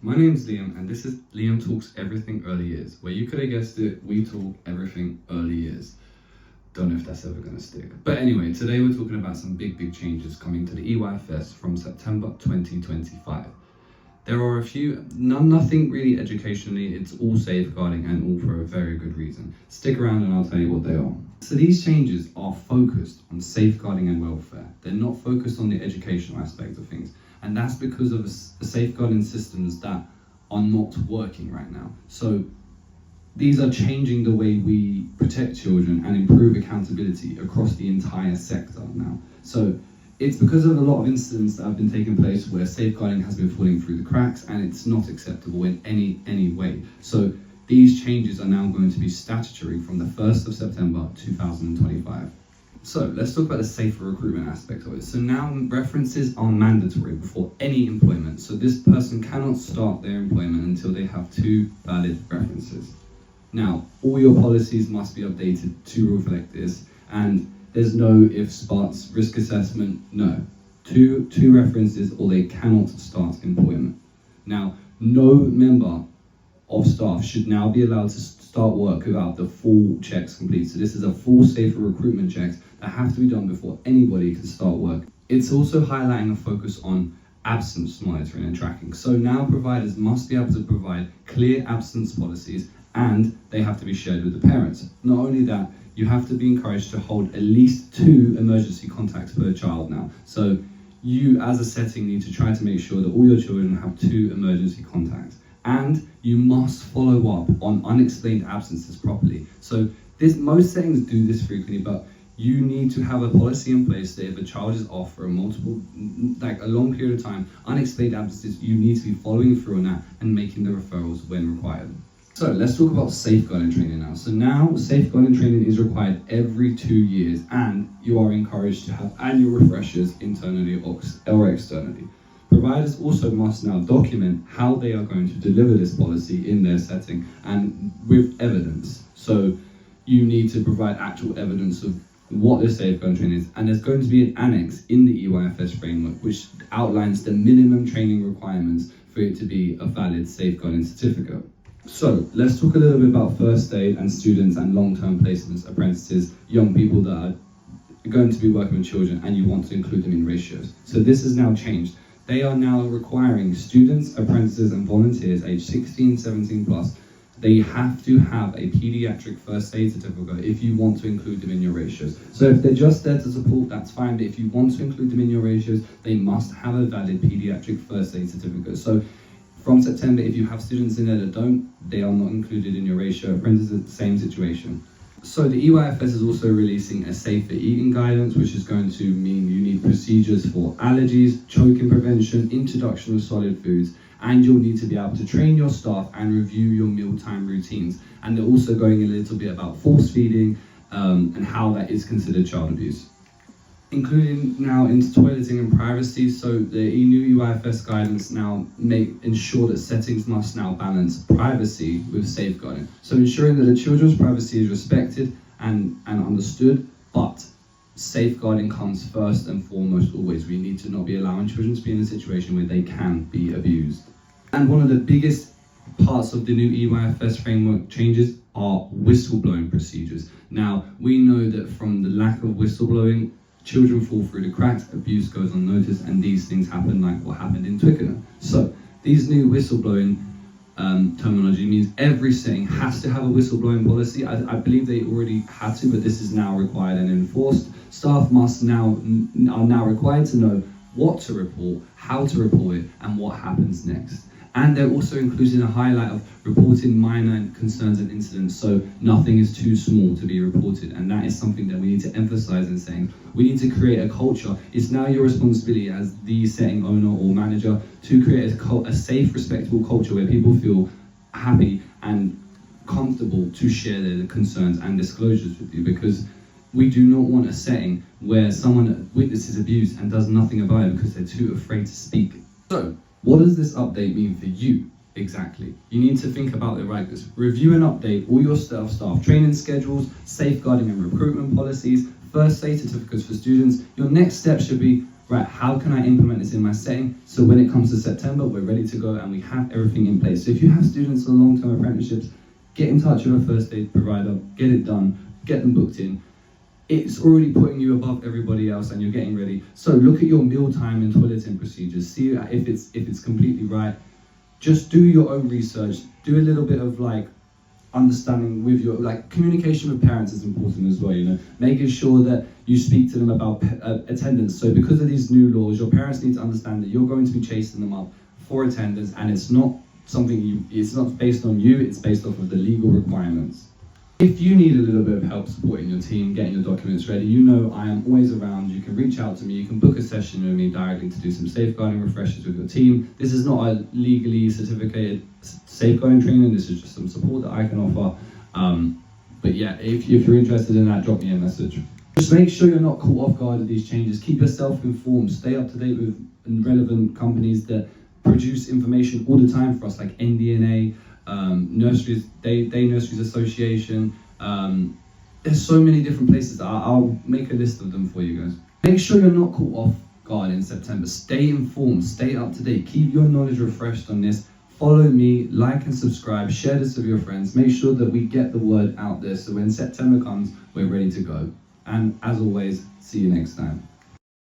My name's Liam, and this is Liam Talks Everything Early Years, where you could have guessed it, we talk everything early years. Don't know if that's ever going to stick. But anyway, today we're talking about some big changes coming to the EYFS from September 2025. There are a few, nothing really educationally, it's all safeguarding and all for a very good reason. Stick around and I'll tell you what they are. So these changes are focused on safeguarding and welfare. They're not focused on the educational aspect of things. And that's because of the safeguarding systems that are not working right now. So these are changing the way we protect children and improve accountability across the entire sector now. So it's because of a lot of incidents that have been taking place where safeguarding has been falling through the cracks and it's not acceptable in any way. So these changes are now going to be statutory from the 1st of September 2025. So let's talk about the safer recruitment aspect of it. So now references are mandatory before any employment. So this person cannot start their employment until they have 2 valid references. Now, all your policies must be updated to reflect this, and there's no ifs, buts, risk assessment, no. Two references or they cannot start employment. Now, no member of staff should now be allowed to start work without the full checks complete. So this is a full safer recruitment checks that have to be done before anybody can start work. It's also highlighting a focus on absence monitoring and tracking. So now providers must be able to provide clear absence policies and they have to be shared with the parents. Not only that, you have to be encouraged to hold at least 2 emergency contacts per child now. So you as a setting need to try to make sure that all your children have 2 emergency contacts. And you must follow up on unexplained absences properly. So most settings do this frequently, but you need to have a policy in place that if a child is off for a long period of time, unexplained absences, you need to be following through on that and making the referrals when required. So let's talk about safeguarding training now. So now safeguarding training is required every 2 years and you are encouraged to have annual refreshers internally or externally. Providers also must now document how they are going to deliver this policy in their setting and with evidence. So you need to provide actual evidence of what the safeguarding training is, and there's going to be an annex in the EYFS framework which outlines the minimum training requirements for it to be a valid safeguarding certificate. So let's talk a little bit about first aid and students and long-term placements, apprentices, young people that are going to be working with children and you want to include them in ratios. So this has now changed. They are now requiring students, apprentices and volunteers aged 16, 17 plus, they have to have a pediatric first aid certificate if you want to include them in your ratios. So if they're just there to support, that's fine, but if you want to include them in your ratios, they must have a valid pediatric first aid certificate. So from September, if you have students in there that don't, they are not included in your ratio. Apprentices, the same situation. So the EYFS is also releasing a safer eating guidance, which is going to mean you need procedures for allergies, choking prevention, introduction of solid foods, and you'll need to be able to train your staff and review your mealtime routines. And they're also going a little bit about force feeding and how that is considered child abuse. Including now into toileting and privacy, so the new EYFS guidance now ensure that settings must now balance privacy with safeguarding. So ensuring that the children's privacy is respected and understood, but safeguarding comes first and foremost always. We need to not be allowing children to be in a situation where they can be abused. And one of the biggest parts of the new EYFS framework changes are whistleblowing procedures. Now, we know that from the lack of whistleblowing, children fall through the cracks, abuse goes unnoticed, and these things happen like what happened in Twickenham. So these new whistleblowing terminology means every setting has to have a whistleblowing policy. I believe they already had to, but this is now required and enforced. Staff are now required to know what to report, how to report it, and what happens next. And they're also including a highlight of reporting minor concerns and incidents, so nothing is too small to be reported. And that is something that we need to emphasize in saying, we need to create a culture. It's now your responsibility as the setting owner or manager to create a safe, respectable culture where people feel happy and comfortable to share their concerns and disclosures with you, because we do not want a setting where someone witnesses abuse and does nothing about it because they're too afraid to speak. So, what does this update mean for you exactly? You need to think about it like this. Review and update all your staff training schedules, safeguarding and recruitment policies, first aid certificates for students. Your next step should be right, how can I implement this in my setting so when it comes to September, we're ready to go and we have everything in place. So if you have students on long-term apprenticeships, get in touch with a first aid provider, get it done, get them booked in. It's already putting you above everybody else and you're getting ready. So look at your mealtime and toileting procedures, see if it's completely right. Just do your own research, do a little bit of like understanding with your, like communication with parents is important as well, you know, making sure that you speak to them about attendance. So because of these new laws, your parents need to understand that you're going to be chasing them up for attendance, and it's not something it's not based on you, it's based off of the legal requirements. If you need a little bit of help supporting your team, getting your documents ready, you know I am always around. You can reach out to me, you can book a session with me directly to do some safeguarding refreshers with your team. This is not a legally certificated safeguarding training, this is just some support that I can offer. But yeah, if you're interested in that, drop me a message. Just make sure you're not caught off guard with these changes. Keep yourself informed, stay up to date with relevant companies that produce information all the time for us, like NDNA, nurseries, Day Nurseries Association. There's so many different places. I'll make a list of them for you guys. Make sure you're not caught off guard in September. Stay informed, stay up to date, keep your knowledge refreshed on this. Follow me, like and subscribe, share this with your friends. Make sure that we get the word out there so when September comes, we're ready to go. And as always, see you next time.